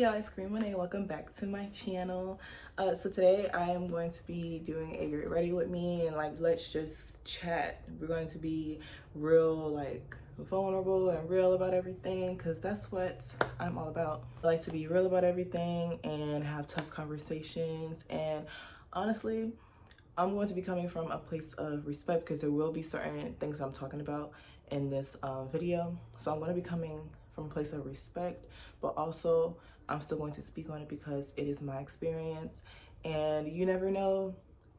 y'all, it's Green Monet. Welcome back to my channel. So today I am going to be doing a get ready with me and like let's just chat. We're going to be real, like vulnerable and real about everything because that's what I'm all about. I like to be real about everything and have tough conversations, and honestly I'm going to be coming from a place of respect because there will be certain things I'm talking about in this video. So I'm going to be coming from a place of respect, but also I'm still going to speak on it because it is my experience. And you never know,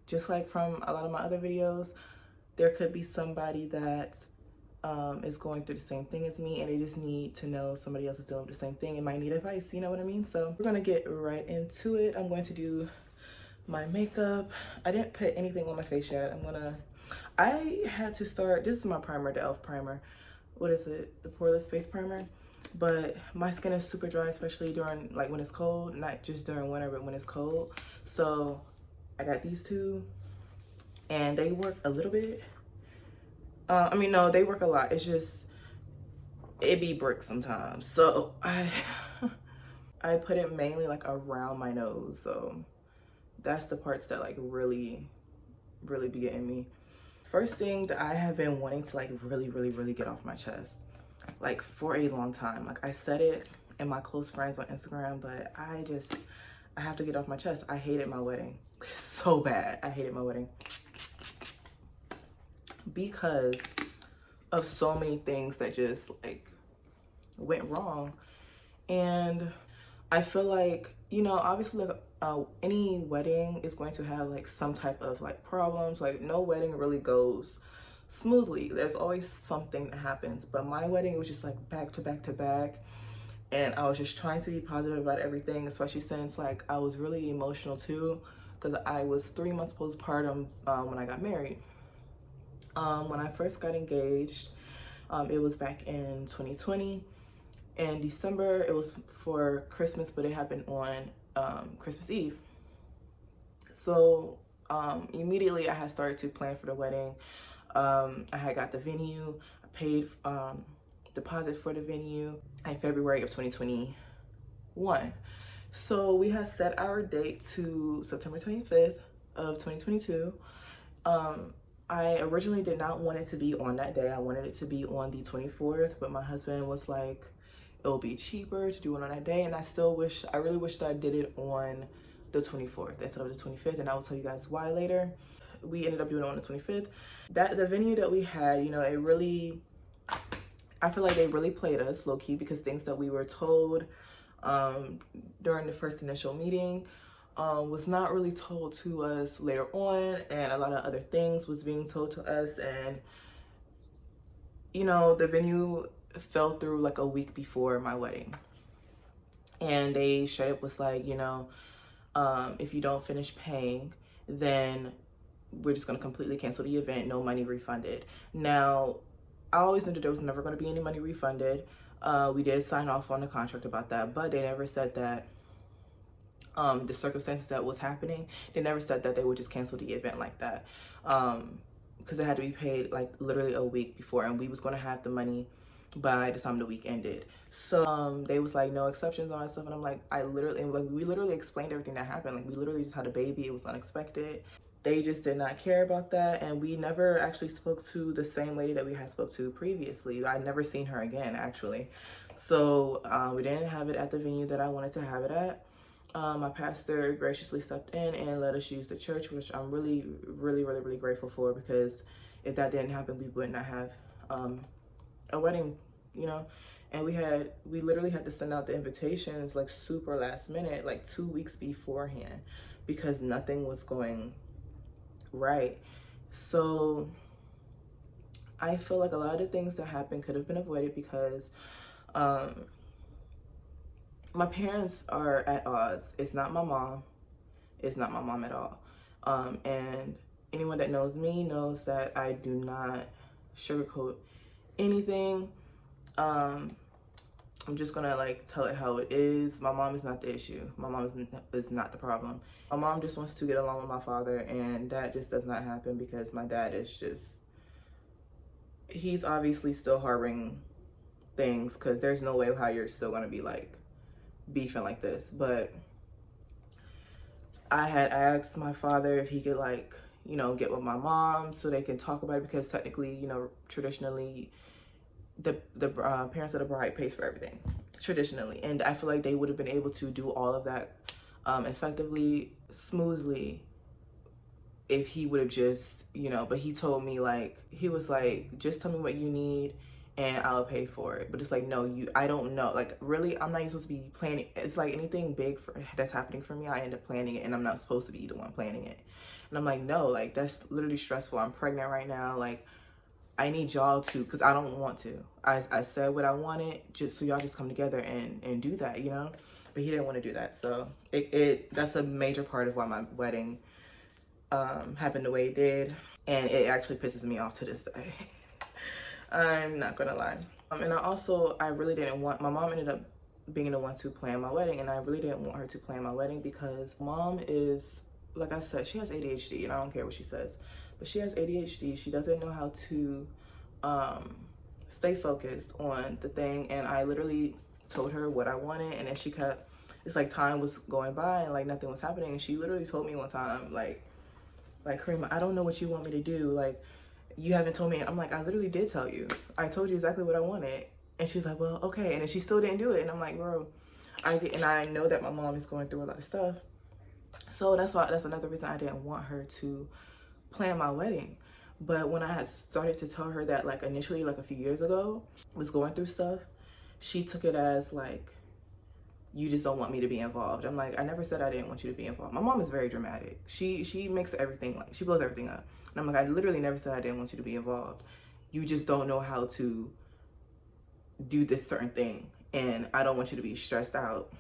just like from a lot of my other videos, there could be somebody that is going through the same thing as me and they just need to know somebody else is dealing with the same thing and might need advice, you know what I mean? So we're going to get right into it. I'm going to do my makeup. I didn't put anything on my face yet. I had to start, this is my primer, the e.l.f. primer. What is it? The Poreless Face Primer. But my skin is super dry, especially during, like when it's cold, not just during winter, but when it's cold. So I got these two and they work a little bit. No, they work a lot. It's just, it be brick sometimes. So I put it mainly like around my nose. So that's the parts that like really be getting me. First thing that I have been wanting to like really get off my chest, like for a long time. Like I said it in my close friends on Instagram, but I have to get off my chest. I hated my wedding so bad. I hated my wedding because of so many things that just like went wrong. And I feel like, you know, obviously like any wedding is going to have like some type of like problems. Like no wedding really goes smoothly. There's always something that happens. But my wedding was just like back to back to back. And I was just trying to be positive about everything, especially since like I was really emotional too, because I was 3 months postpartum when I got married. When I first got engaged, it was back in 2020. In December, it was for Christmas, but it happened on Christmas Eve. So immediately I had started to plan for the wedding. I had got the venue, I paid deposit for the venue in February of 2021. So we had set our date to September 25th of 2022. I originally did not want it to be on that day. I wanted it to be on the 24th, but my husband was like, it'll be cheaper to do it on that day. And I really wish that I did it on the 24th instead of the 25th. And I will tell you guys why later. We ended up doing it on the 25th. The venue that we had, you know, I feel like they really played us low key because things that we were told during the first initial meeting was not really told to us later on, and a lot of other things was being told to us. And you know, the venue fell through like a week before my wedding, and they straight up was like, you know, if you don't finish paying, then we're just going to completely cancel the event, no money refunded. Now I always knew that there was never going to be any money refunded. We did sign off on the contract about that, but they never said that the circumstances that was happening, they never said that they would just cancel the event like that, because it had to be paid like literally a week before, and we was going to have the money by the time the week ended. So they was like no exceptions on that stuff, and I'm like, we literally explained everything that happened. Like we literally just had a baby, it was unexpected. They just did not care about that, and we never actually spoke to the same lady that we had spoke to previously. I'd never seen her again, actually. So we didn't have it at the venue that I wanted to have it at. My pastor graciously stepped in and let us use the church, which I'm really grateful for, because if that didn't happen, we would not have a wedding, you know. And we literally had to send out the invitations like super last minute, like 2 weeks beforehand, because nothing was going right. So I feel like a lot of the things that happened could have been avoided because my parents are at odds. It's not my mom. It's not my mom at all. And anyone that knows me knows that I do not sugarcoat anything. I'm just gonna like tell it how it is. My mom is not the issue. My mom is not the problem. My mom just wants to get along with my father, and that just does not happen because my dad is just, he's obviously still harboring things, because there's no way how you're still gonna be like beefing like this. But I had asked my father if he could, like, you know, get with my mom so they can talk about it, because technically, you know, traditionally, the parents of the bride pays for everything, traditionally. And I feel like they would have been able to do all of that effectively, smoothly, if he would have just, you know, but he told me, like, he was like, just tell me what you need and I'll pay for it. But it's like, no, I don't know. Like, really, I'm not even supposed to be planning. It's like anything big that's happening for me, I end up planning it, and I'm not supposed to be the one planning it. And I'm like, no, like, that's literally stressful. I'm pregnant right now. Like, I need y'all to, because I don't want to. I said what I wanted, just so y'all just come together and do that, you know? But he didn't want to do that. So that's a major part of why my wedding happened the way it did. And it actually pisses me off to this day. I'm not gonna lie. And I really didn't want, my mom ended up being the one to plan my wedding, and I really didn't want her to plan my wedding because mom is, like I said, she has ADHD, and I don't care what she says, but she has ADHD. She doesn't know how to stay focused on the thing. And I literally told her what I wanted, and then she kept, it's like time was going by and like nothing was happening. And she literally told me one time, like, Karima, I don't know what you want me to do. Like, you haven't told me. I'm like, I literally did tell you. I told you exactly what I wanted. And she's like, well, okay. And then she still didn't do it. And I'm like, bro, I know that my mom is going through a lot of stuff. So that's another reason I didn't want her to plan my wedding. But when I had started to tell her that, like, initially, like a few years ago, was going through stuff, she took it as like, you just don't want me to be involved. I'm like, I never said I didn't want you to be involved. My mom is very dramatic. She makes everything, like, she blows everything up. And I'm like, I literally never said I didn't want you to be involved. You just don't know how to do this certain thing. And I don't want you to be stressed out.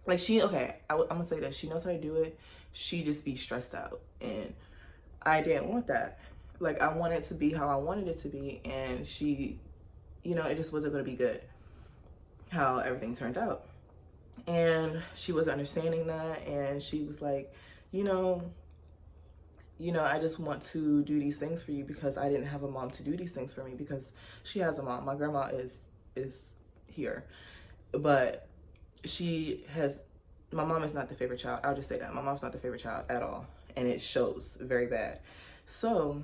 Like, I'm gonna say that she knows how to do it. She just be stressed out. And I didn't want that. Like, I wanted it to be how I wanted it to be. And she, you know, it just wasn't gonna be good how everything turned out. And she was understanding that, and she was like, you know, I just want to do these things for you because I didn't have a mom to do these things for me, because she has a mom. My grandma is here, but my mom is not the favorite child. I'll just say that. My mom's not the favorite child at all, and it shows very bad. So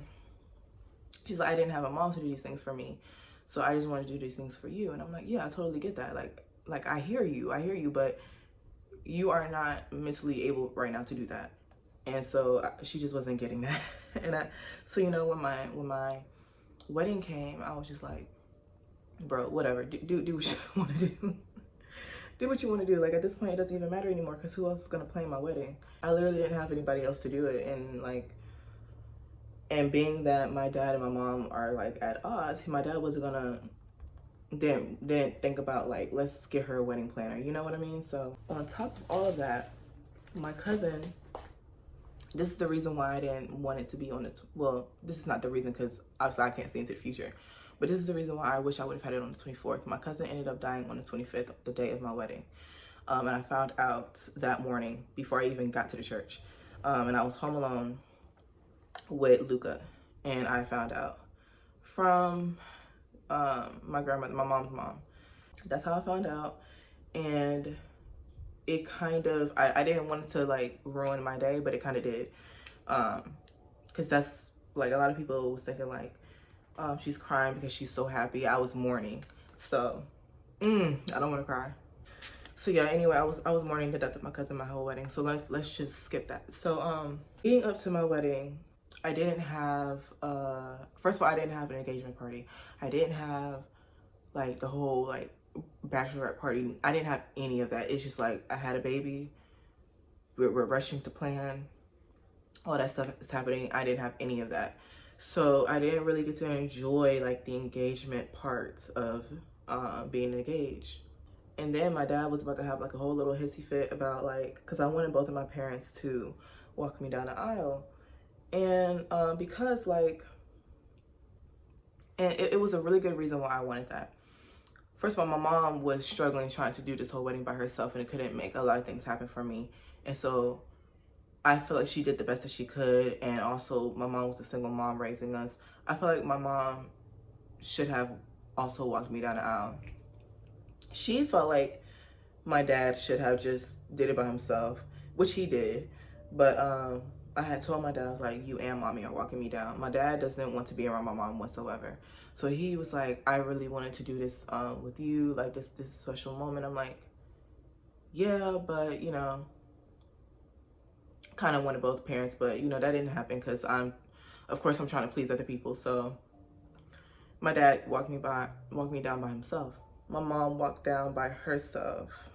she's like, I didn't have a mom to do these things for me, so I just want to do these things for you. And I'm like, yeah, I totally get that. Like, I hear you, but you are not mentally able right now to do that. And so she just wasn't getting that. So, you know, when my wedding came, I was just like, bro, whatever, do what you want to do. Do what you want to do. Like, at this point, it doesn't even matter anymore, because who else is going to plan my wedding? I literally didn't have anybody else to do it. And being that my dad and my mom are, like, at odds, my dad wasn't gonna, didn't think about, like, let's get her a wedding planner, you know what I mean? So on top of all of that, my cousin, this is the reason why I didn't want it to be on the, well, this is not the reason, because obviously I can't see into the future, but this is the reason why I wish I would have had it on the 24th. My cousin ended up dying on the 25th, the day of my wedding. And I found out that morning before I even got to the church. And I was home alone with Luca, and I found out from my grandmother, my mom's mom. That's how I found out. And it kind of, I didn't want it to, like, ruin my day, but it kind of did. Because that's, like, a lot of people was thinking, like, she's crying because she's so happy. I was mourning. So, I don't want to cry. So yeah, anyway, I was mourning the death of my cousin my whole wedding. So let's just skip that. So leading up to my wedding, I didn't have first of all, I didn't have an engagement party. I didn't have, like, the whole, like, bachelorette party. I didn't have any of that. It's just like, I had a baby, we're rushing to plan, all that stuff is happening. I didn't have any of that. So I didn't really get to enjoy, like, the engagement part of being engaged. And then my dad was about to have, like, a whole little hissy fit about, like, because I wanted both of my parents to walk me down the aisle. And because, like, and it was a really good reason why I wanted that. First of all, my mom was struggling trying to do this whole wedding by herself, and it couldn't make a lot of things happen for me. And so I feel like she did the best that she could. And also, my mom was a single mom raising us. I feel like my mom should have also walked me down the aisle. She felt like my dad should have just did it by himself, which he did. But I had told my dad, I was like, you and mommy are walking me down. My dad doesn't want to be around my mom whatsoever. So he was like, I really wanted to do this with you, like this special moment. I'm like, yeah, but you know, kind of wanted both parents, but you know, that didn't happen because of course I'm trying to please other people. So my dad walked me down by himself. My mom walked down by herself.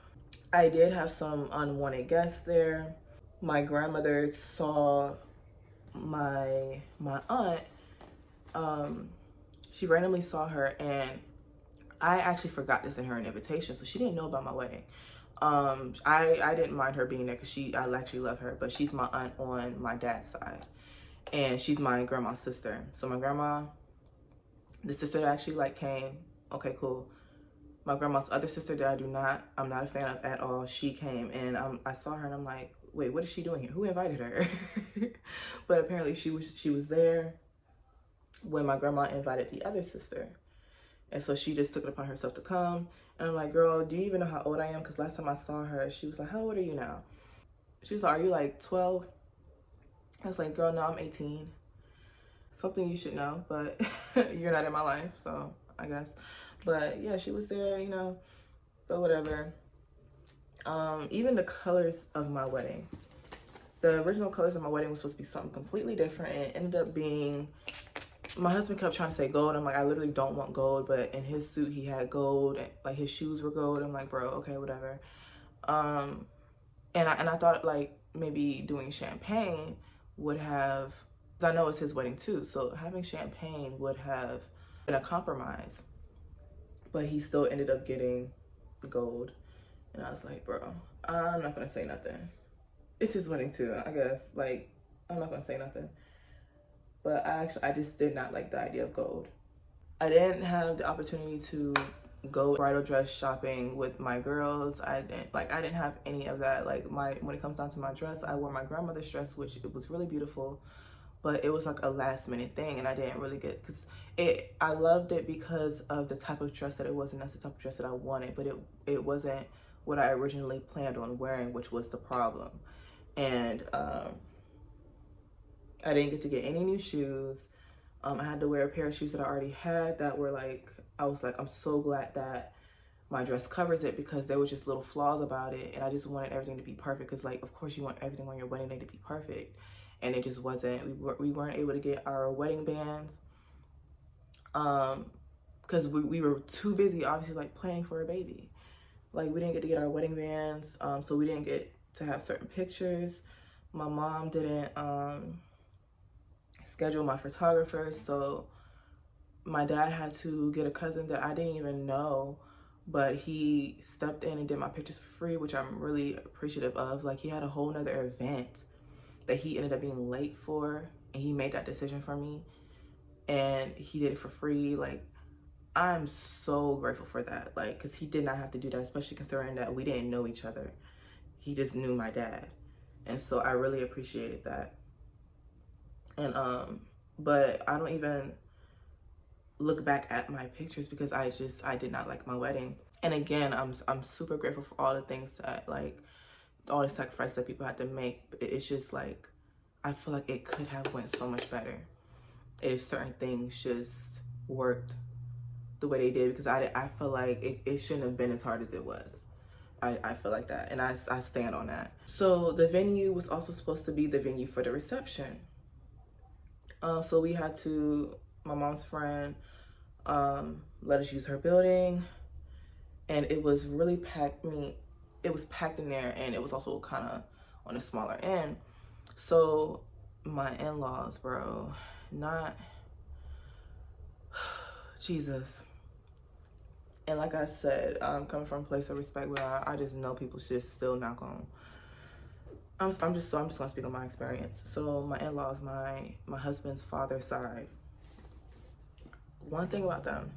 I did have some unwanted guests there. My grandmother saw my aunt. She randomly saw her, and I actually forgot to send her an invitation, so she didn't know about my wedding. I didn't mind her being there because I actually love her, but she's my aunt on my dad's side, and she's my grandma's sister. So my grandma, the sister that actually like came, okay, cool. My grandma's other sister that I'm not a fan of at all, she came, and I saw her and I'm like, wait, what is she doing here? Who invited her? But apparently she was there when my grandma invited the other sister. And so she just took it upon herself to come. And I'm like, girl, do you even know how old I am? Because last time I saw her, she was like, how old are you now? She was like, are you like 12? I was like, girl, no, I'm 18. Something you should know, but you're not in my life, so I guess. But yeah, she was there, you know, but whatever. Even the colors of my wedding. The original colors of my wedding was supposed to be something completely different, and it ended up being, my husband kept trying to say gold. I'm like, I literally don't want gold, but in his suit he had gold, and like his shoes were gold. I'm like, bro, okay, whatever. And I thought like maybe doing champagne would have, I know it's his wedding too, so having champagne would have been a compromise. But he still ended up getting the gold. And I was like, bro, I'm not gonna say nothing. It's his wedding too, I guess. Like, I'm not gonna say nothing. But I just did not like the idea of gold. I didn't have the opportunity to go bridal dress shopping with my girls. I didn't have any of that. Like when it comes down to my dress, I wore my grandmother's dress, which it was really beautiful, but it was like a last minute thing, and I didn't really get, because I loved it because of the type of dress that it was, and that's the type of dress that I wanted, but it wasn't what I originally planned on wearing, which was the problem. And I didn't get to get any new shoes. I had to wear a pair of shoes that I already had that were like, I was like, I'm so glad that my dress covers it, because there was just little flaws about it, and I just wanted everything to be perfect, because like, of course you want everything on your wedding day to be perfect, and it just wasn't. We weren't able to get our wedding bands because we were too busy, obviously, like planning for a baby. Like, we didn't get to get our wedding bands, so we didn't get to have certain pictures. My mom didn't schedule my photographers, so my dad had to get a cousin that I didn't even know, but he stepped in and did my pictures for free, which I'm really appreciative of. Like, he had a whole nother event that he ended up being late for, and he made that decision for me, and he did it for free. Like, I'm so grateful for that, like, because he did not have to do that, especially considering that we didn't know each other. He just knew my dad, and so I really appreciated that. And but I don't even look back at my pictures because I did not like my wedding. And again, I'm super grateful for all the things that, like, all the sacrifices that people had to make. It's just like, I feel like it could have went so much better if certain things just worked the way they did, because I feel like it shouldn't have been as hard as it was. I feel like that, and I stand on that. So the venue was also supposed to be the venue for the reception. So we had to, my mom's friend let us use her building, and it was really packed. It was packed in there, and it was also kind of on the smaller end. So my in-laws, bro, not Jesus. And like I said, coming from a place of respect, where I just know people should still not gonna. I'm just gonna speak on my experience. So my in-laws, my husband's father's side. One thing about them,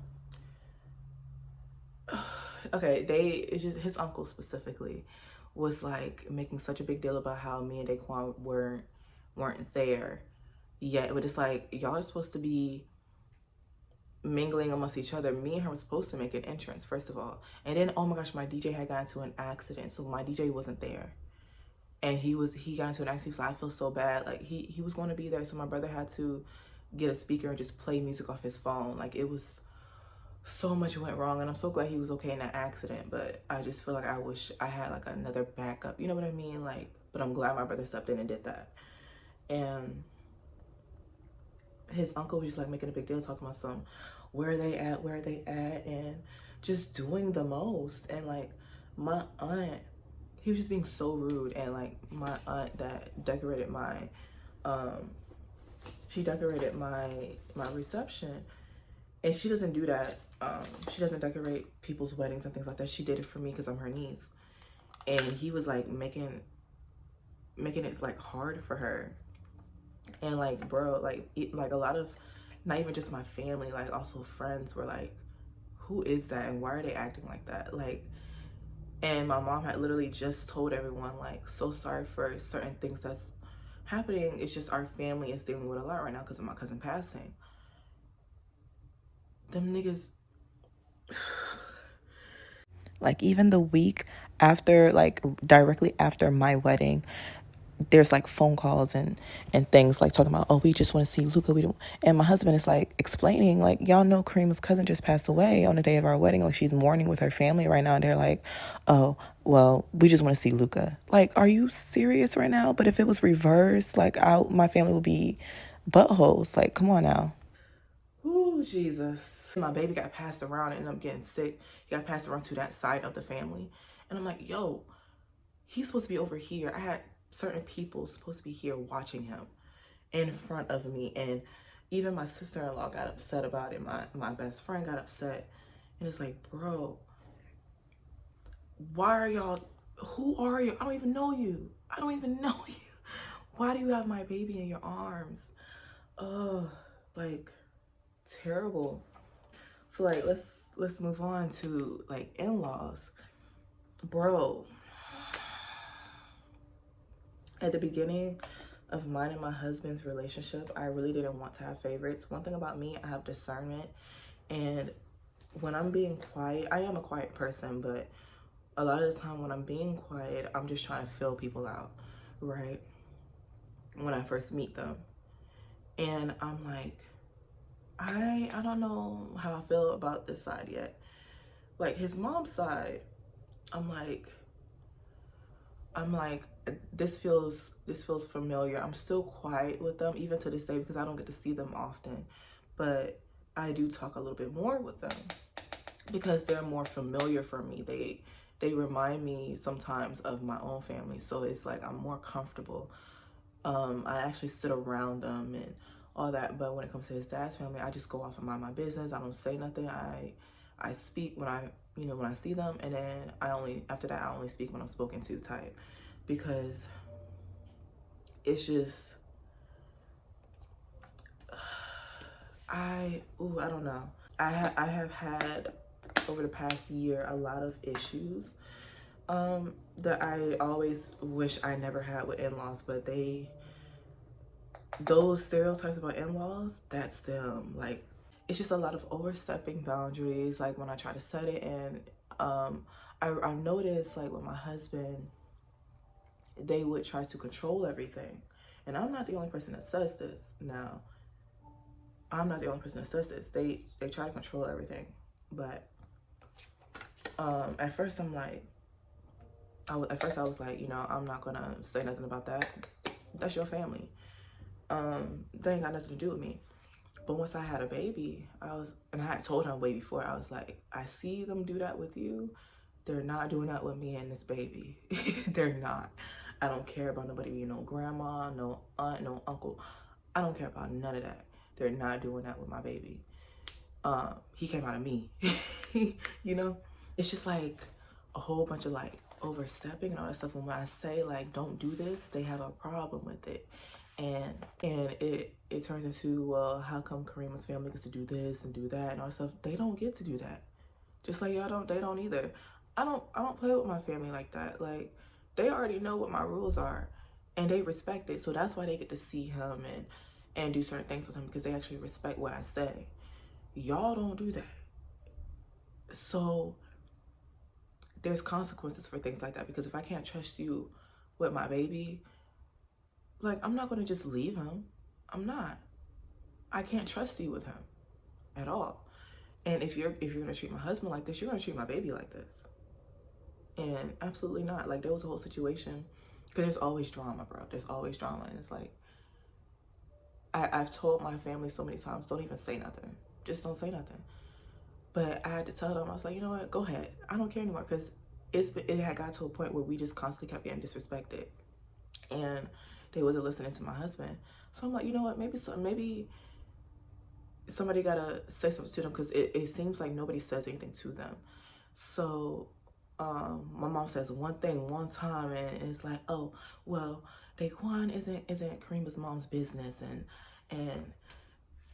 okay, it's just his uncle specifically was like making such a big deal about how me and Daquan weren't there yet. But it's like, y'all are supposed to be mingling amongst each other. Me and her were supposed to make an entrance, first of all. And then, oh my gosh, my DJ had gotten into an accident. So my DJ wasn't there. And he got into an accident, so I feel so bad. Like, he was going to be there, so my brother had to get a speaker and just play music off his phone. Like, it was so much went wrong, and I'm so glad he was okay in that accident. But I just feel like I wish I had like another backup, you know what I mean? Like, but I'm glad my brother stepped in and did that. And his uncle was just like making a big deal, talking about where are they at, and just doing the most. And like, my aunt, he was just being so rude. And like, my aunt that decorated my she decorated my reception, and she doesn't do that. She doesn't decorate people's weddings and things like that. She did it for me because I'm her niece. And he was like making it like hard for her. And like, bro, like a lot of, not even just my family, like also friends were like, who is that and why are they acting like that? Like, and my mom had literally just told everyone, like, so sorry for certain things that's happening. It's just our family is dealing with a lot right now because of my cousin passing. Them niggas. Like, even the week after, like directly after my wedding, there's like phone calls and things like talking about, oh, we just want to see Luca. We don't. And my husband is like explaining, like, y'all know Karima's cousin just passed away on the day of our wedding. Like, she's mourning with her family right now. And they're like, oh, well, we just want to see Luca. Like, are you serious right now? But if it was reversed, like, my family would be buttholes. Like, come on now. Ooh, Jesus. My baby got passed around and ended up getting sick. He got passed around to that side of the family. And I'm like, yo, he's supposed to be over here. I had certain people supposed to be here watching him in front of me. And even my sister-in-law got upset about it. My best friend got upset. And it's like, bro, why are y'all, who are you? I don't even know you. I don't even know you. Why do you have my baby in your arms? Oh, like, terrible. So like, let's move on to like in-laws. Bro, at the beginning of mine and my husband's relationship, I really didn't want to have favorites. One thing about me, I have discernment. And when I'm being quiet, I am a quiet person, but a lot of the time when I'm being quiet, I'm just trying to fill people out, right? When I first meet them. And I'm like, I don't know how I feel about this side yet. Like, his mom's side, I'm like, this feels familiar. I'm still quiet with them even to this day because I don't get to see them often, but I do talk a little bit more with them because they're more familiar for me. They remind me sometimes of my own family, so it's like I'm more comfortable. I actually sit around them and all that. But when it comes to his dad's family, I just go off and mind my business. I don't say nothing. I speak when I see them, and then after that I only speak when I'm spoken to type, because it's just I don't know. I have had over the past year a lot of issues that I always wish I never had with in-laws, but those stereotypes about in-laws, that's them. Like, it's just a lot of overstepping boundaries, like when I try to set it. And I noticed, like, with my husband, they would try to control everything. And I'm not the only person that says this. Now, I'm not the only person that says this. They try to control everything. But at first I'm like, I was like, I'm not gonna say nothing about that. That's your family. They ain't got nothing to do with me. But once I had a baby, and I had told him way before, I was like, I see them do that with you. They're not doing that with me and this baby. They're not. I don't care about nobody being no grandma, no aunt, no uncle. I don't care about none of that. They're not doing that with my baby. He came out of me, It's just like a whole bunch of like overstepping and all that stuff. And when I say like, don't do this, they have a problem with it. And it turns into, well, how come Karima's family gets to do this and do that and all that stuff? They don't get to do that. Just like they don't either. I don't play with my family like that. Like, they already know what my rules are and they respect it. So that's why they get to see him and do certain things with him, because they actually respect what I say, Y'all don't do that. So there's consequences for things like that, because if I can't trust you with my baby, like, I'm not going to just leave him. I'm not. I can't trust you with him at all. And if you're going to treat my husband like this, you're going to treat my baby like this. And absolutely not. Like, there was a whole situation, because there's always drama, bro. There's always drama. And it's like, I've told my family so many times, don't even say nothing. Just don't say nothing. But I had to tell them, I was like, you know what, go ahead. I don't care anymore, because it had got to a point where we just constantly kept getting disrespected. And they wasn't listening to my husband. So I'm like, you know what, maybe somebody gotta say something to them, because it seems like nobody says anything to them. So my mom says one thing one time, and it's like, oh, well, Daquan isn't Karima's mom's business, and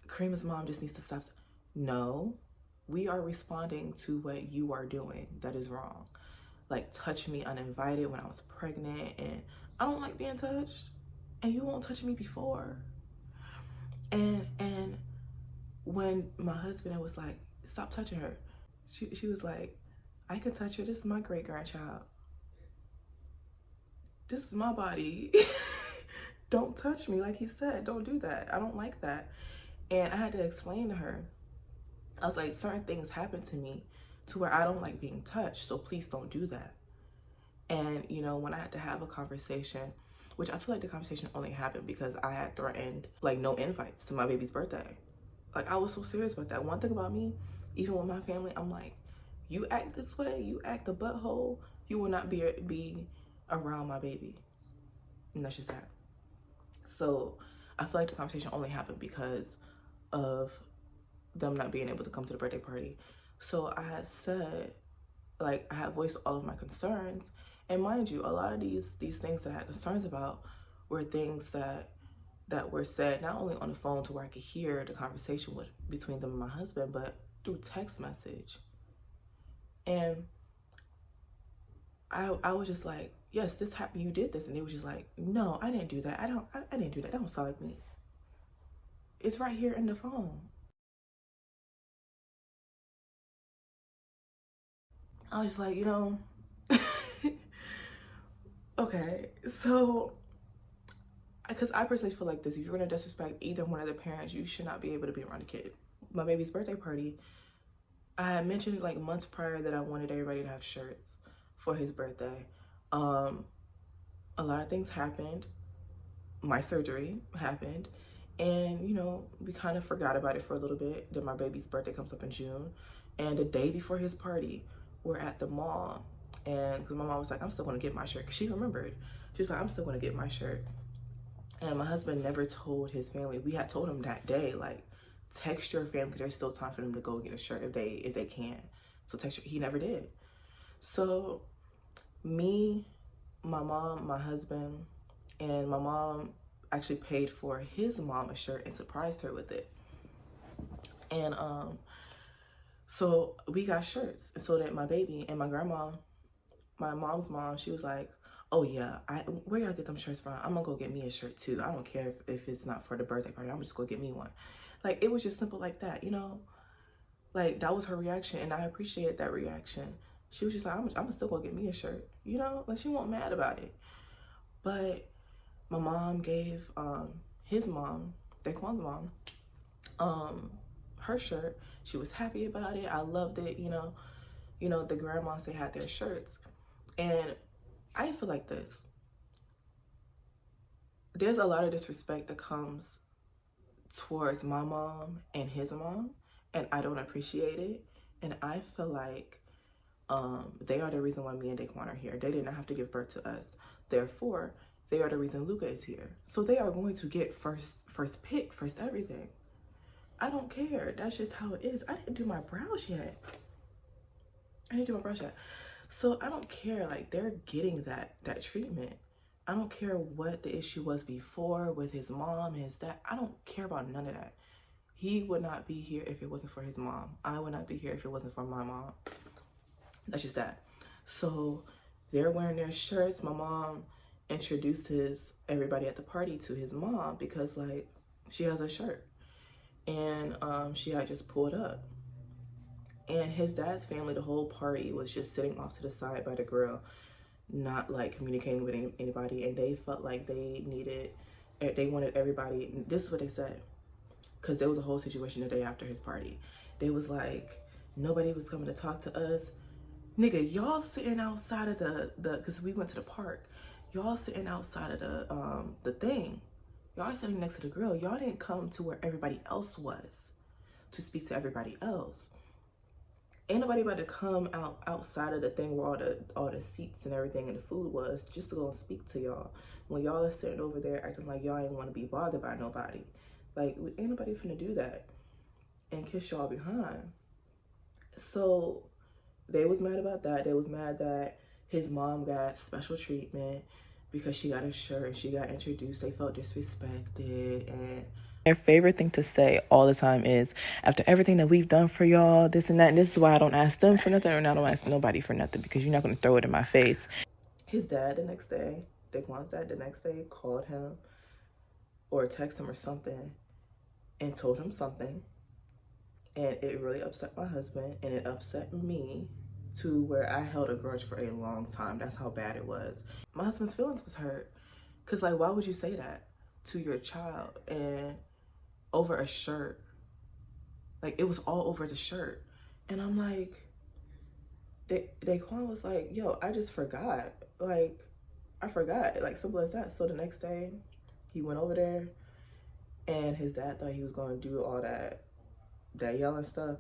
Karima's mom just needs to stop. No, we are responding to what you are doing that is wrong. Like, touching me uninvited when I was pregnant, and I don't like being touched, and you won't touch me before. And when my husband was like, stop touching her, she was like, I can touch her. This is my great grandchild. This is my body. Don't touch me. Like he said, don't do that. I don't like that. And I had to explain to her, I was like, certain things happen to me to where I don't like being touched, so please don't do that. And, you know, when I had to have a conversation, which I feel like the conversation only happened because I had threatened, like, no invites to my baby's birthday. Like, I was so serious about that. One thing about me, even with my family, I'm like, you act this way, you act a butthole, you will not be around my baby. And that's just that. So I feel like the conversation only happened because of them not being able to come to the birthday party. So I had said, like, I had voiced all of my concerns. And mind you, a lot of these things that I had concerns about were things that were said not only on the phone to where I could hear the conversation between them and my husband, but through text message. And I was just like, yes, this happened, you did this. And they was just like, no, I didn't do that. I didn't do that. That don't sound like me. It's right here in the phone. I was just like, you know, okay. So, because I personally feel like this, if you're going to disrespect either one of the parents, you should not be able to be around a kid. My baby's birthday party, I had mentioned like months prior that I wanted everybody to have shirts for his birthday. A lot of things happened. My surgery happened, and you know, we kind of forgot about it for a little bit. Then my baby's birthday comes up in June, and the day before his party, we're at the mall, and because my mom was like, I'm still going to get my shirt, because she remembered. She was like, I'm still going to get my shirt. And my husband never told his family. We had told him that day, like, text your family, there's still time for them to go get a shirt if they can. So he never did. So me, my mom, my husband, and my mom actually paid for his mom a shirt and surprised her with it. And so we got shirts, so that my baby and my grandma, my mom's mom, she was like, oh yeah, where y'all get them shirts from? I'm gonna go get me a shirt too. I don't care if it's not for the birthday party. I'm just gonna get me one. Like, it was just simple like that, you know? Like, that was her reaction, and I appreciated that reaction. She was just like, I'm still gonna get me a shirt, you know? Like, she wasn't mad about it. But my mom gave his mom, Daquan's mom, her shirt. She was happy about it. I loved it, you know. You know, the grandmas, they had their shirts. And I feel like this. There's a lot of disrespect that comes towards my mom and his mom, and I don't appreciate it. And I feel like they are the reason why me and Daquan are here. They did not have to give birth to us. Therefore, they are the reason Luca is here. So they are going to get first pick, first everything. I don't care. That's just how it is. I didn't do my brows yet. So I don't care. Like, they're getting that treatment. I don't care what the issue was before with his mom, his dad. I don't care about none of that. He would not be here if it wasn't for his mom. I would not be here if it wasn't for my mom. That's just that. So they're wearing their shirts. My mom introduces everybody at the party to his mom because, like, she has a shirt. and she had just pulled up. And his dad's family, the whole party, was just sitting off to the side by the grill, not like communicating with anybody. And they felt like they wanted everybody. This is what they said, because there was a whole situation the day after his party. They was like, nobody was coming to talk to us. Nigga, y'all sitting outside of because we went to the park. Y'all sitting outside of the thing. Y'all sitting next to the grill. Y'all didn't come to where everybody else was to speak to everybody else. Ain't nobody about to come outside of the thing where all the seats and everything and the food was just to go and speak to y'all. When y'all are sitting over there acting like y'all ain't want to be bothered by nobody. Like, ain't nobody finna do that and kiss y'all behind. So they was mad about that. They was mad that his mom got special treatment because she got a shirt and she got introduced. They felt disrespected. And their favorite thing to say all the time is, after everything that we've done for y'all, this and that, and this is why I don't ask them for nothing, and I don't ask nobody for nothing, because you're not going to throw it in my face. His dad the next day, Daquan's dad the next day, called him or texted him or something and told him something. And it really upset my husband, and it upset me to where I held a grudge for a long time. That's how bad it was. My husband's feelings was hurt. Cause like, why would you say that to your child and over a shirt? Like, it was all over the shirt. And I'm like, Daquan was like, yo, I just forgot. Like, I forgot. Like, simple as that. So the next day, he went over there, and his dad thought he was going to do all that yelling stuff.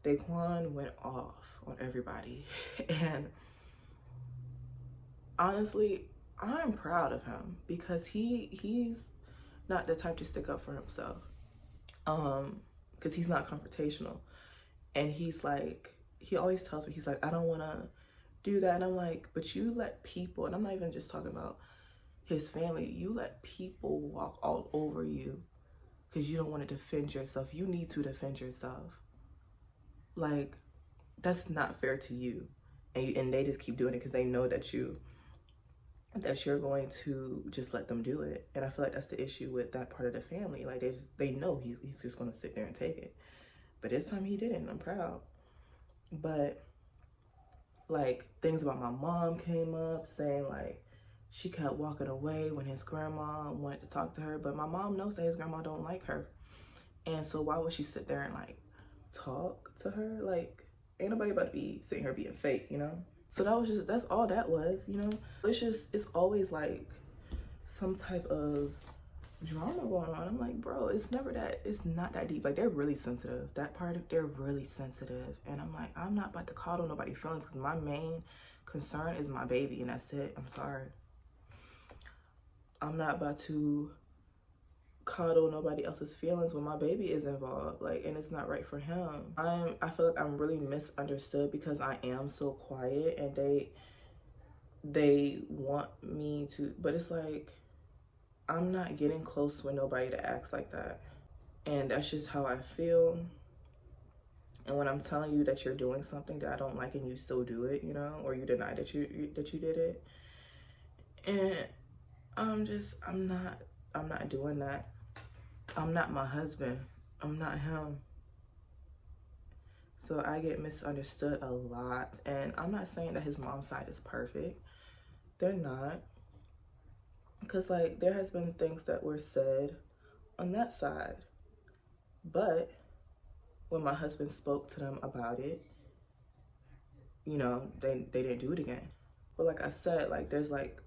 Daquan went off on everybody. And honestly, I'm proud of him, because he's not the type to stick up for himself. Because he's not confrontational. And he's like, he always tells me, he's like, I don't want to do that. And I'm like, but you let people, and I'm not even just talking about his family, you let people walk all over you because you don't want to defend yourself. You need to defend yourself. Like, that's not fair to you. And they just keep doing it because they know that you're going to just let them do it. And I feel like that's the issue with that part of the family. Like, they know he's just going to sit there and take it. But this time he didn't. I'm proud. But like, things about my mom came up, saying like she kept walking away when his grandma wanted to talk to her. But my mom knows that his grandma don't like her. And so why would she sit there and like talk to her? Like, ain't nobody about to be sitting here being fake, you know? So that's all that was, you know? It's always like some type of drama going on. I'm like, bro, it's not that deep. Like, they're really sensitive. They're really sensitive. And I'm like, I'm not about to coddle nobody's feelings, because my main concern is my baby, and that's it. I'm sorry. I'm not about to coddle nobody else's feelings when my baby is involved. Like, and it's not right for him. I feel like I'm really misunderstood because I am so quiet, and they want me to, but it's like, I'm not getting close with nobody that acts like that. And that's just how I feel. And when I'm telling you that you're doing something that I don't like and you still do it, you know, or you deny that you did it, and I'm not doing that. I'm not my husband. I'm not him. So I get misunderstood a lot. And I'm not saying that his mom's side is perfect. They're not. Because like, there has been things that were said on that side. But when my husband spoke to them about it, you know, they didn't do it again. But like I said, like, there's like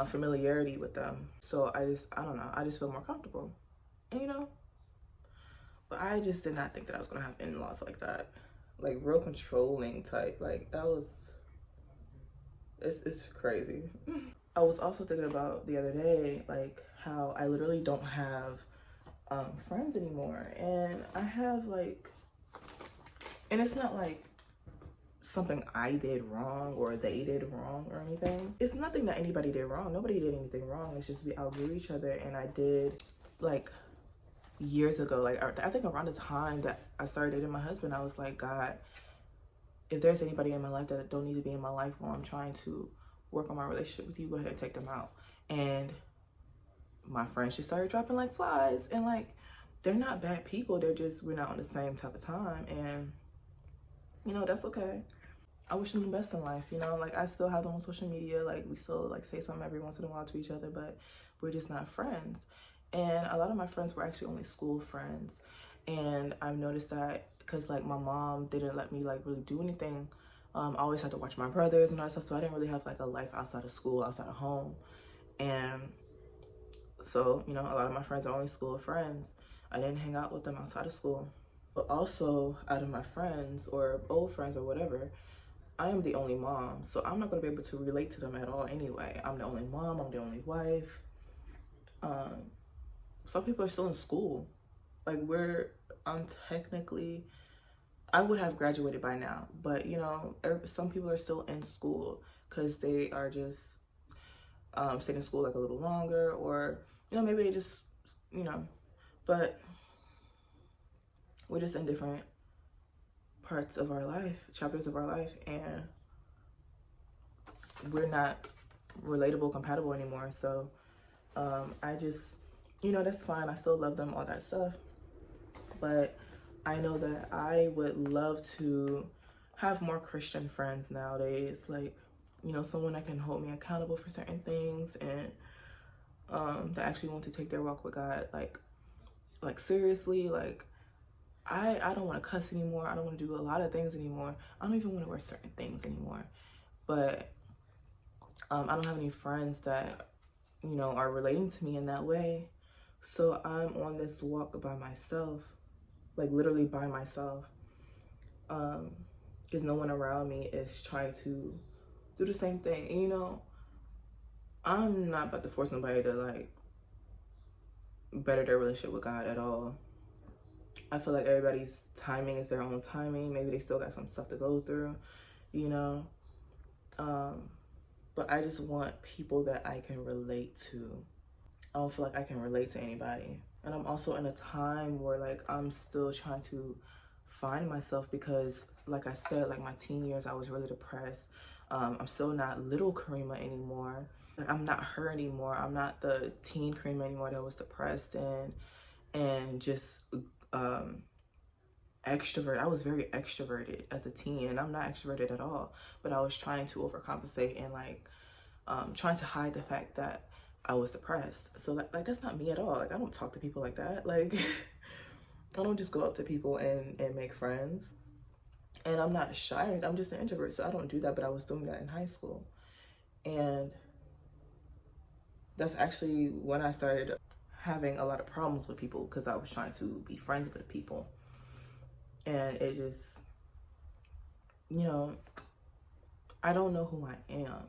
familiarity with them. So I don't know, I just feel more comfortable, and, you know. But I just did not think that I was gonna have in-laws like that, like real controlling type. Like, that was, it's crazy. I was also thinking about the other day, like, how I literally don't have friends anymore. And I have like, and it's not like something I did wrong or they did wrong or anything. It's nothing that anybody did wrong. Nobody did anything wrong. It's just we outgrew each other. And I did, like, years ago, like, I think around the time that I started dating my husband, I was like, God, if there's anybody in my life that don't need to be in my life while I'm trying to work on my relationship with you, go ahead and take them out. And my friends just started dropping like flies. And like, they're not bad people. They're just, we're not on the same type of time. And, you know, that's okay. I wish them the best in life, you know? Like, I still have them on social media. Like, we still, like, say something every once in a while to each other, but we're just not friends. And a lot of my friends were actually only school friends. And I've noticed that because, like, my mom didn't let me, like, really do anything. I always had to watch my brothers and all that stuff, so I didn't really have, like, a life outside of school, outside of home. And so, you know, a lot of my friends are only school friends. I didn't hang out with them outside of school. But also, out of my friends or old friends or whatever, I am the only mom, so I'm not going to be able to relate to them at all anyway. I'm the only mom, I'm the only wife. Some people are still in school. Like, I'm technically, I would have graduated by now, but you know, some people are still in school because they are just staying in school like a little longer, or, you know, maybe they just, you know, but we're just in different parts of our life, chapters of our life, and we're not relatable, compatible anymore. So I just, you know, that's fine. I still love them, all that stuff. But I know that I would love to have more Christian friends nowadays. Like, you know, someone that can hold me accountable for certain things, and that actually want to take their walk with God, like seriously. Like, I don't want to cuss anymore. I don't want to do a lot of things anymore. I don't even want to wear certain things anymore. But I don't have any friends that, you know, are relating to me in that way. So I'm on this walk by myself, like literally by myself. Because no one around me is trying to do the same thing. And, you know, I'm not about to force nobody to, like, better their relationship with God at all. I feel like everybody's timing is their own timing. Maybe they still got some stuff to go through, you know. But I just want people that I can relate to. I don't feel like I can relate to anybody. And I'm also in a time where, like, I'm still trying to find myself because, like I said, like, my teen years, I was really depressed. I'm still not little Karima anymore. Like, I'm not her anymore. I'm not the teen Karima anymore that was depressed and just extrovert. I was very extroverted as a teen, and I'm not extroverted at all. But I was trying to overcompensate and, like, trying to hide the fact that I was depressed. So like that's not me at all. Like, I don't talk to people like that. Like, I don't just go up to people and make friends. And I'm not shy. I'm just an introvert, so I don't do that. But I was doing that in high school, and that's actually when I started having a lot of problems with people, because I was trying to be friends with people, and it just, you know, I don't know who I am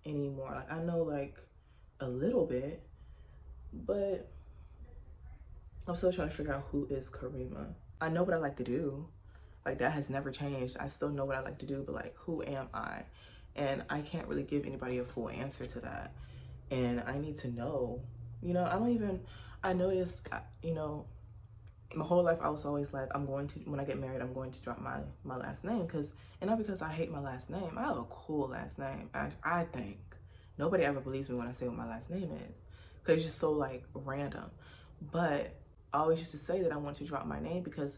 anymore. Like, I know, like, a little bit, but I'm still trying to figure out who is Karima. I know what I like to do. Like, that has never changed. I still know what I like to do, but, like, who am I? And I can't really give anybody a full answer to that. And I need to know, you know, I noticed, you know, my whole life I was always like, when I get married, I'm going to drop my last name. And not because I hate my last name. I have a cool last name, I think. Nobody ever believes me when I say what my last name is, because it's just so, like, random. But I always used to say that I want to drop my name because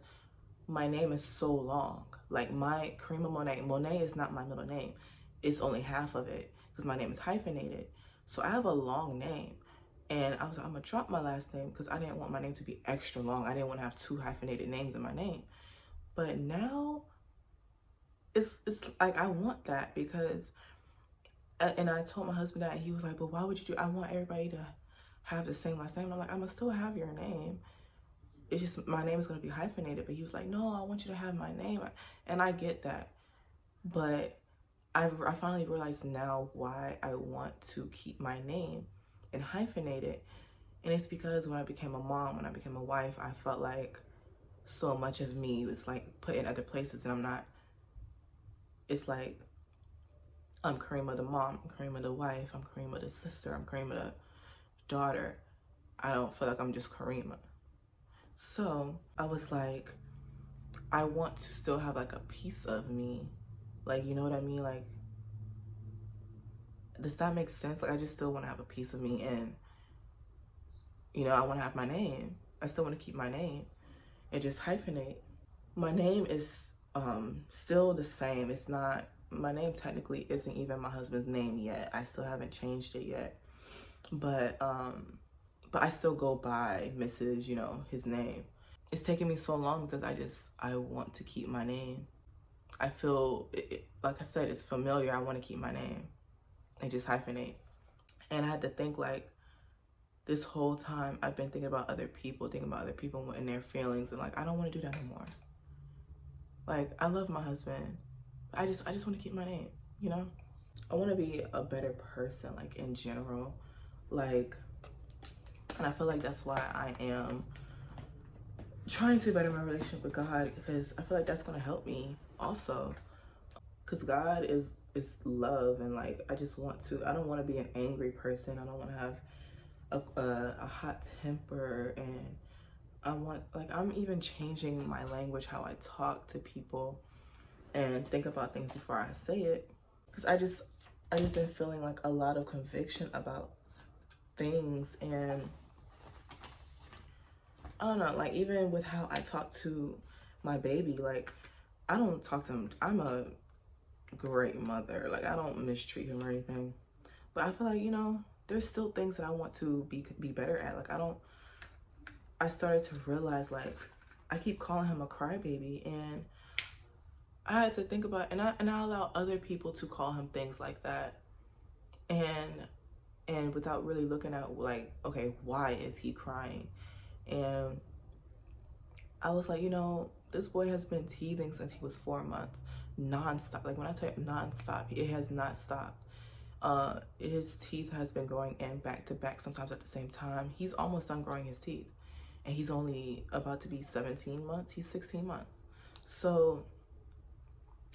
my name is so long. Like, my Karima Monet is not my middle name. It's only half of it because my name is hyphenated. So I have a long name. And I was like, I'm gonna drop my last name because I didn't want my name to be extra long. I didn't want to have 2 hyphenated names in my name. But now it's like, I want that because, and I told my husband that, he was like, but why would you do, I want everybody to have the same last name. And I'm like, I'm gonna still have your name. It's just my name is gonna be hyphenated. But he was like, no, I want you to have my name. And I get that. But I finally realized now why I want to keep my name and hyphenate it. And it's because when I became a mom, when I became a wife, I felt like so much of me was, like, put in other places, and I'm not. It's like, I'm Karima the mom, I'm Karima the wife, I'm Karima the sister, I'm Karima the daughter. I don't feel like I'm just Karima. So I was like, I want to still have, like, a piece of me. Like, you know what I mean? Like, does that make sense? Like, I just still want to have a piece of me, and, you know, I want to have my name. I still want to keep my name and just hyphenate. My name is still the same. It's not, my name technically isn't even my husband's name yet. I still haven't changed it yet. But I still go by Mrs., you know, his name. It's taken me so long because I want to keep my name. I feel, like I said, it's familiar. I want to keep my name and just hyphenate. And I had to think, like, this whole time I've been thinking about other people and their feelings, and like, I don't want to do that anymore. Like, I love my husband. I just want to keep my name, you know? I want to be a better person, like, in general. Like, and I feel like that's why I am trying to better my relationship with God, because I feel like that's going to help me also. Because God is love, and like, I don't want to be an angry person. I don't want to have a hot temper, and I'm even changing my language, how I talk to people and think about things before I say it. Because I just been feeling like a lot of conviction about things, and I don't know, like, even with how I talk to my baby, like, I don't talk to him. I'm a great mother. Like, I don't mistreat him or anything. But I feel like, you know, there's still things that I want to be better at. Like, I started to realize, like, I keep calling him a crybaby, and I had to think about, and I allow other people to call him things like that, and without really looking at, like, okay, why is he crying? And I was like, you know, this boy has been teething since he was 4 months, nonstop. Like, when I tell you nonstop, it has not stopped. His teeth has been growing in back to back, sometimes at the same time. He's almost done growing his teeth, and he's only about to be 17 months. He's 16 months. So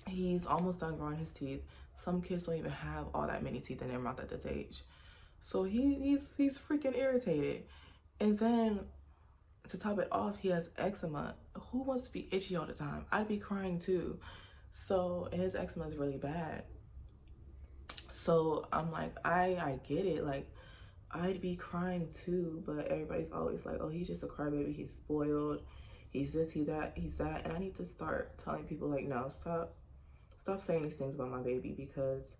he's almost done growing his teeth. Some kids don't even have all that many teeth in their mouth at this age. So he's freaking irritated. And then to top it off, he has eczema. Who wants to be itchy all the time? I'd be crying too. So his eczema is really bad. So I'm like, I get it. Like, I'd be crying too, but everybody's always like, oh, he's just a crybaby. He's spoiled. He's this, he's that. And I need to start telling people, like, no, stop saying these things about my baby, because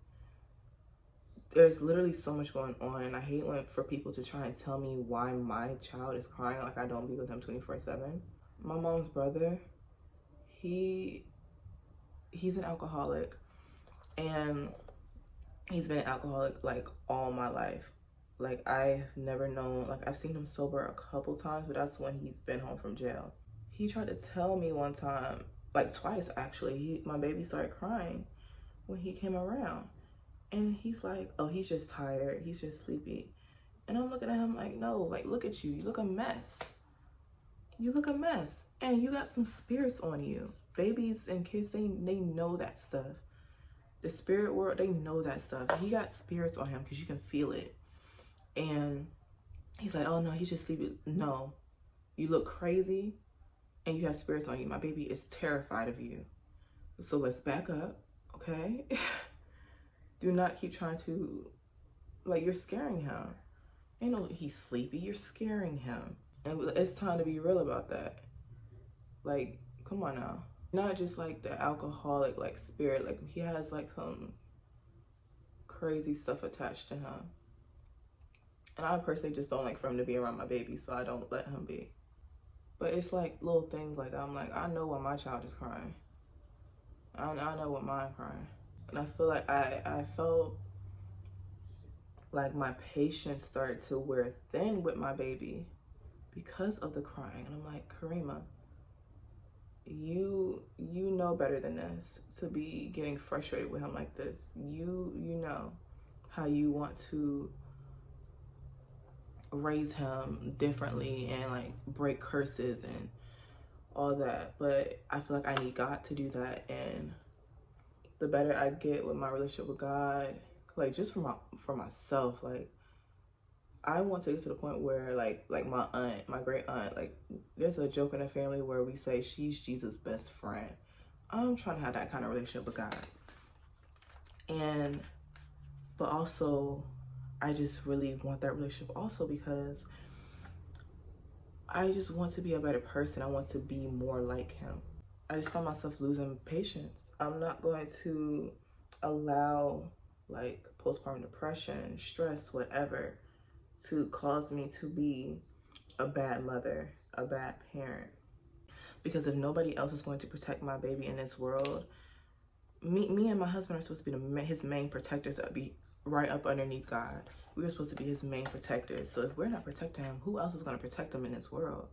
there's literally so much going on, and I hate for people to try and tell me why my child is crying, like I don't be with him 24/7. My mom's brother, he's an alcoholic, and he's been an alcoholic like all my life. Like, I've never known, like, I've seen him sober a couple times, but that's when he's been home from jail. He tried to tell me one time, like twice actually, my baby started crying when he came around. And he's like, oh, he's just tired. He's just sleepy. And I'm looking at him like, no, like, look at you. You look a mess. You look a mess. And you got some spirits on you. Babies and kids, they know that stuff. The spirit world, they know that stuff. He got spirits on him because you can feel it. And he's like, oh, no, he's just sleepy. No, you look crazy and you have spirits on you. My baby is terrified of you. So let's back up, okay? Do not keep trying to, like, you're scaring him. You know, he's sleepy, you're scaring him. And it's time to be real about that. Like, come on now. Not just like the alcoholic, like, spirit. Like, he has like some crazy stuff attached to him. And I personally just don't like for him to be around my baby, so I don't let him be. But it's like little things like that. I'm like, I know why my child is crying. I know what mine crying. And I feel like I felt like my patience started to wear thin with my baby because of the crying. And I'm like, Karima, you know better than this to be getting frustrated with him like this. You know how you want to raise him differently and like break curses and all that. But I feel like I need God to do that. And the better I get with my relationship with God, like, just for myself, like, I want to get to the point where like my aunt, my great aunt, like, there's a joke in the family where we say she's Jesus' best friend. I'm trying to have that kind of relationship with God. But also, I just really want that relationship also because I just want to be a better person. I want to be more like him. I just find myself losing patience. I'm not going to allow like postpartum depression, stress, whatever, to cause me to be a bad mother, a bad parent. Because if nobody else is going to protect my baby in this world, me and my husband are supposed to be his main protectors. That be right up underneath God. We are supposed to be his main protectors. So if we're not protecting him, who else is going to protect him in this world?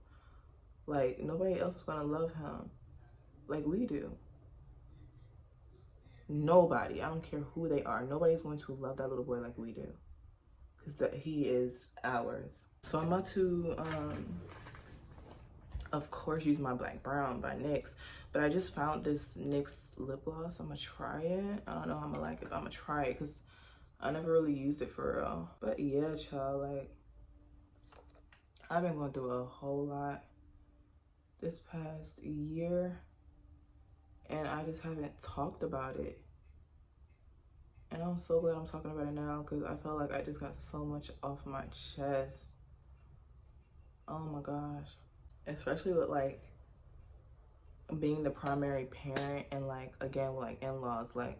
Like, nobody else is going to love him like we do. Nobody. I don't care who they are. Nobody's going to love that little boy like we do. Because he is ours. So I'm about to, of course, use my Black Brown by NYX. But I just found this NYX lip gloss. I'm going to try it. I don't know how I'm going to like it, but I'm going to try it because I never really used it for real. But yeah, child, like, I've been going through a whole lot this past year. And I just haven't talked about it. And I'm so glad I'm talking about it now because I felt like I just got so much off my chest. Oh my gosh. Especially with like being the primary parent and like, again, with like in-laws, like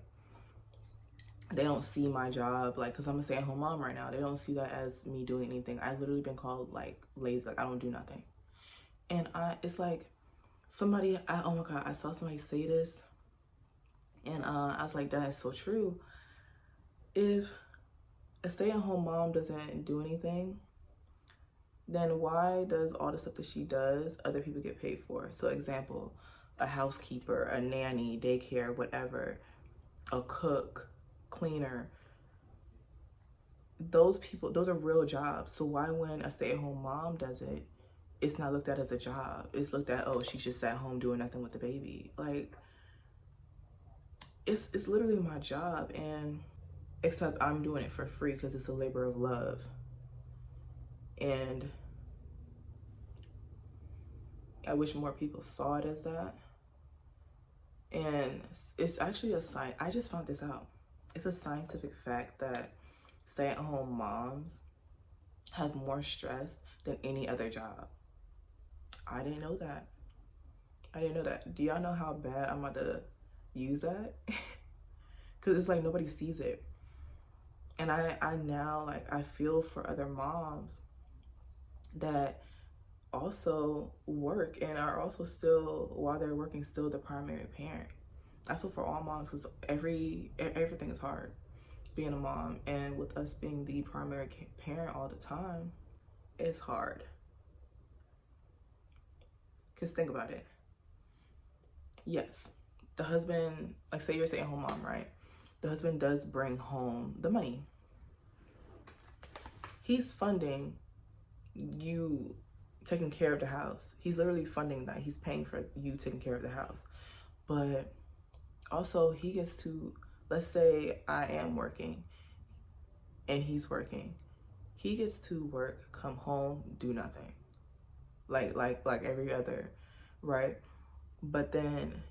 they don't see my job, like, because I'm a stay-at-home mom right now. They don't see that as me doing anything. I've literally been called like lazy, like I don't do nothing. And it's like somebody, oh my God, I saw somebody say this and I was like, that is so true. If a stay-at-home mom doesn't do anything, then why does all the stuff that she does other people get paid for? So example, a housekeeper, a nanny, daycare, whatever, a cook, cleaner, those people, those are real jobs. So why when a stay-at-home mom does it, it's not looked at as a job? It's looked at, oh, she's just sat home doing nothing with the baby. Like, it's literally my job, and except I'm doing it for free because it's a labor of love. And I wish more people saw it as that. And it's actually a sign. I just found this out. It's a scientific fact that stay-at-home moms have more stress than any other job. I didn't know that. I didn't know that. Do y'all know how bad I'm about to use that? Because it's like nobody sees it. And I now, like, I feel for other moms that also work and are also still, while they're working, still the primary parent. I feel for all moms because everything is hard being a mom, and with us being the primary parent all the time, it's hard. Because think about it. Yes, the husband, like say you're a stay-at-home mom, right? The husband does bring home the money. He's funding you taking care of the house. He's literally funding that. He's paying for you taking care of the house. But also he gets to, let's say I am working and he's working. He gets to work, come home, do nothing. Like every other, right? But then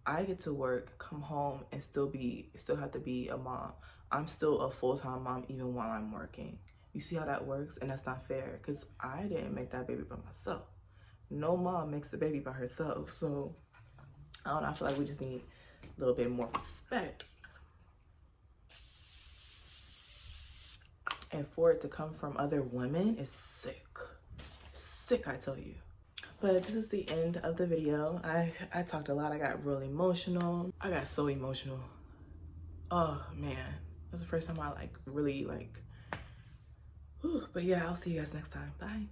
I get to work, come home, and still have to be a mom. I'm still a full-time mom even while I'm working. You see how that works? And that's not fair because I didn't make that baby by myself. No mom makes the baby by herself. So I don't know, I feel like we just need a little bit more respect. And for it to come from other women is sick. Sick, I tell you. But this is the end of the video. I talked a lot. I got real emotional. I got so emotional. Oh man, that's the first time I really whew. But yeah, I'll see you guys next time. Bye.